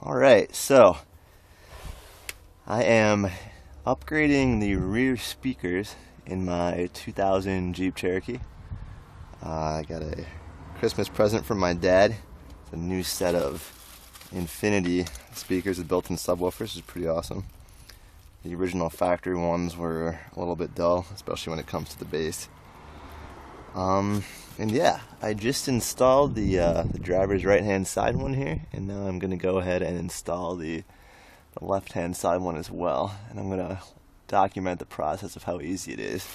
Alright, so I am upgrading the rear speakers in my 2000 Jeep Cherokee. I got a Christmas present from my dad. It's a new set of Infinity speakers with built-in subwoofers, which is pretty awesome. The original factory ones were a little bit dull, especially when it comes to the bass. And yeah, I just installed the driver's right-hand side one here, and now I'm going to go ahead and install the left-hand side one as well. And I'm going to document the process of how easy it is.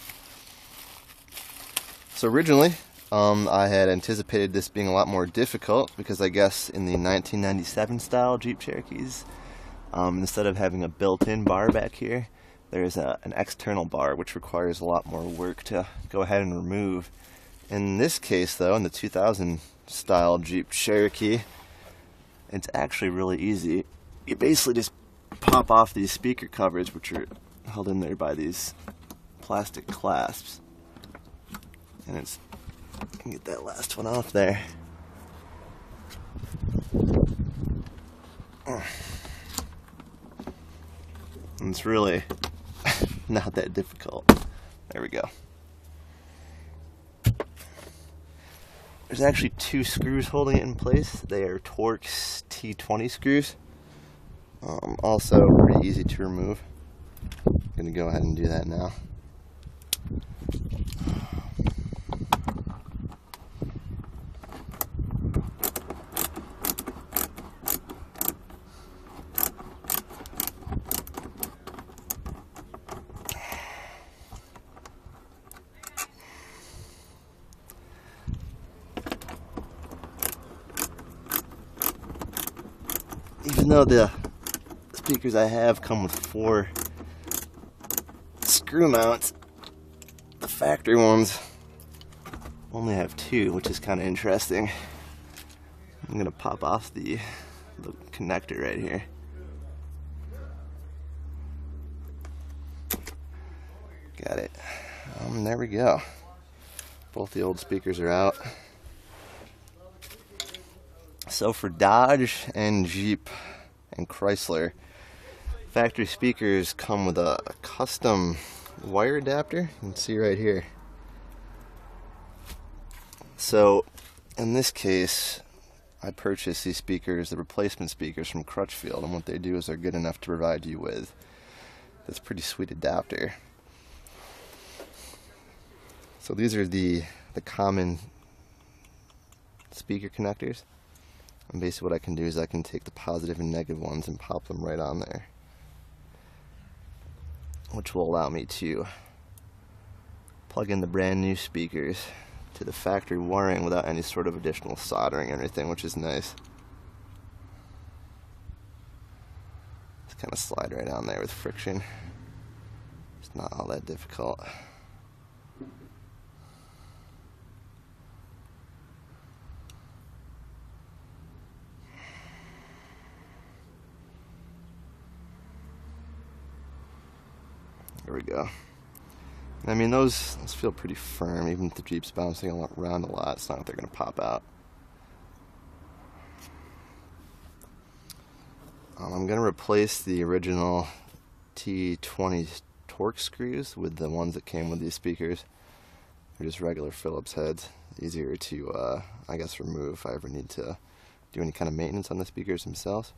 So originally, I had anticipated this being a lot more difficult because I guess in the 1997 style Jeep Cherokees, instead of having a built-in bar back here, there's an external bar which requires a lot more work to go ahead and remove. In this case though, in the 2000 style Jeep Cherokee, it's actually really easy. You basically just pop off these speaker covers, which are held in there by these plastic clasps, and you can get that last one off there. And it's really not that difficult. There we go. There's actually two screws holding it in place. They are Torx T20 screws. Also pretty easy to remove. I'm going to go ahead and do that now. Even though the speakers I have come with 4 screw mounts, the factory ones only have 2, which is kind of interesting. I'm going to pop off the connector right here. Got it. There we go. Both the old speakers are out. So for Dodge and Jeep and Chrysler, factory speakers come with a custom wire adapter. You can see right here. So in this case, I purchased these speakers, the replacement speakers from Crutchfield, and what they do is they're good enough to provide you with this pretty sweet adapter. So these are the common speaker connectors. And basically what I can do is I can take the positive and negative ones and pop them right on there, which will allow me to plug in the brand new speakers to the factory wiring without any sort of additional soldering or anything, which is nice. Just kind of slide right on there with friction. It's not all that difficult. There we go. I mean, those feel pretty firm, even if the Jeep's bouncing around a lot. It's not like they're going to pop out. I'm going to replace the original T20 Torx screws with the ones that came with these speakers. They're just regular Phillips heads. Easier to, I guess, remove if I ever need to do any kind of maintenance on the speakers themselves.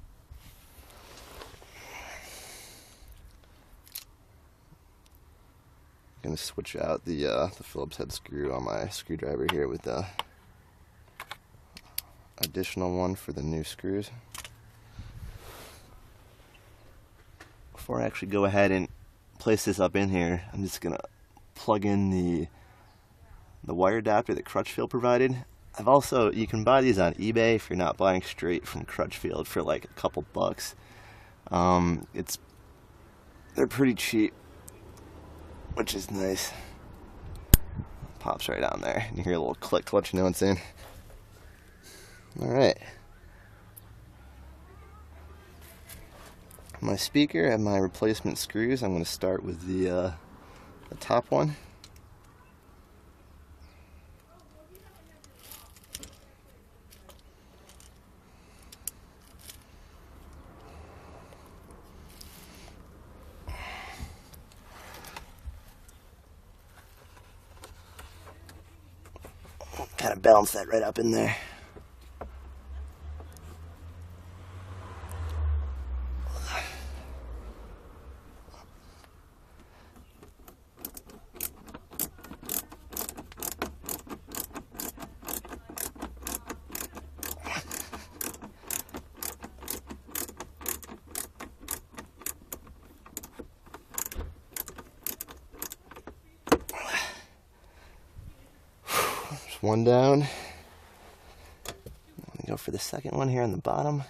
I'm going to switch out the Phillips head screw on my screwdriver here with the additional one for the new screws. Before I actually go ahead and place this up in here, I'm just going to plug in the wire adapter that Crutchfield provided. You can buy these on eBay if you're not buying straight from Crutchfield for like a couple bucks. They're pretty cheap, which is nice. Pops right on there. You hear a little click to let you know it's in. Alright. My speaker and my replacement screws, I'm going to start with the top one. of balance that right up in there. One down. I'm gonna go for the second one here on the bottom.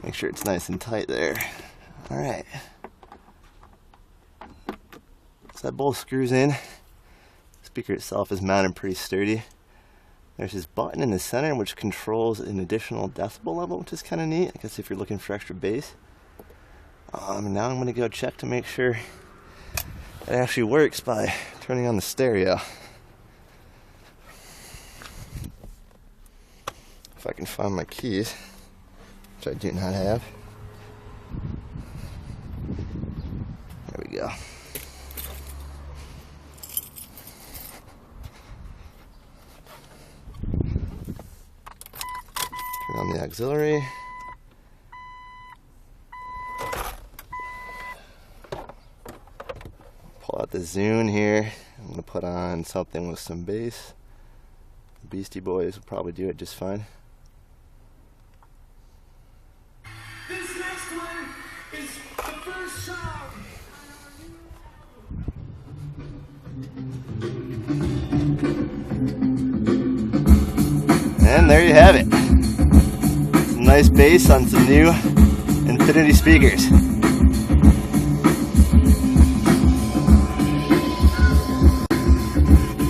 Make sure it's nice and tight there. All right. So that both screws in. The speaker itself is mounted pretty sturdy. There's this button in the center which controls an additional decibel level, which is kind of neat. I guess if you're looking for extra bass. Now I'm going to go check to make sure it actually works by turning on the stereo. If I can find my keys, which I do not have. There we go. Turn on the auxiliary. Pull out the Zune here. I'm going to put on something with some bass. Beastie Boys will probably do it just fine. This next one is the first song. And there you have it. Some nice bass on some new Infinity speakers.